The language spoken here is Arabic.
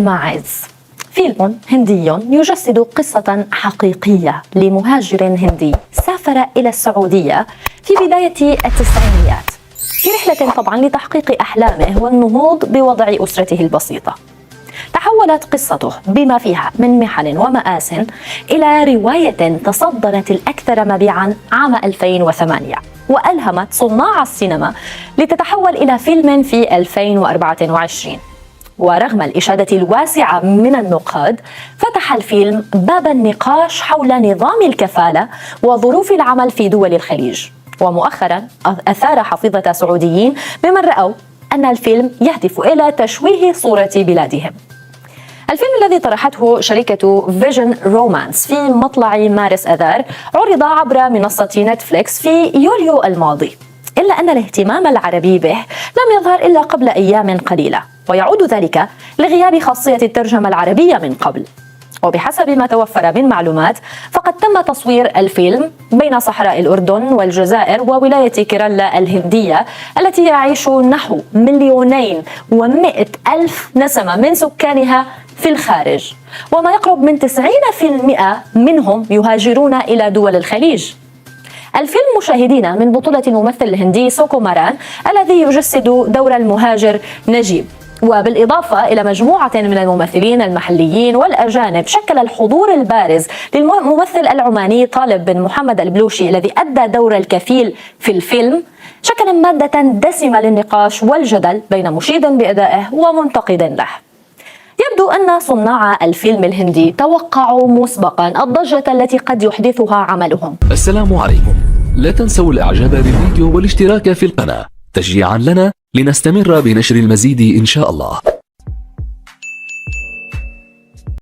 الماعز، فيلم هندي يجسد قصة حقيقية لمهاجر هندي سافر إلى السعودية في بداية التسعينيات في رحلة طبعا لتحقيق أحلامه والنهوض بوضع أسرته البسيطة. تحولت قصته بما فيها من محن ومآس إلى رواية تصدرت الأكثر مبيعا عام 2008 وألهمت صناع السينما لتتحول إلى فيلم في 2024. ورغم الإشادة الواسعة من النقاد، فتح الفيلم باب النقاش حول نظام الكفالة وظروف العمل في دول الخليج. ومؤخرا أثار حفيظة سعوديين بمن رأوا أن الفيلم يهدف إلى تشويه صورة بلادهم. الفيلم الذي طرحته شركة فيجن رومانس في مطلع مارس أذار عرض عبر منصة نتفليكس في يوليو الماضي، إلا أن الاهتمام العربي به لم يظهر إلا قبل أيام قليلة، ويعود ذلك لغياب خاصية الترجمة العربية من قبل. وبحسب ما توفر من معلومات، فقد تم تصوير الفيلم بين صحراء الأردن والجزائر وولاية كيرالا الهندية التي يعيش نحو 2,100,000 نسمة من سكانها في الخارج، وما يقرب من 90% منهم يهاجرون إلى دول الخليج. الفيلم مشاهدين من بطولة الممثل الهندي سوكوماران الذي يجسد دور المهاجر نجيب، وبالإضافة إلى مجموعة من الممثلين المحليين والأجانب. شكل الحضور البارز للممثل العماني طالب بن محمد البلوشي الذي أدى دور الكفيل في الفيلم شكل مادة دسمة للنقاش والجدل بين مشيد بأدائه ومنتقد له. يبدو أن صناع الفيلم الهندي توقعوا مسبقا الضجة التي قد يحدثها عملهم. السلام عليكم، لا تنسوا الإعجاب بالفيديو والاشتراك في القناة تشجيعا لنا لنستمر بنشر المزيد إن شاء الله.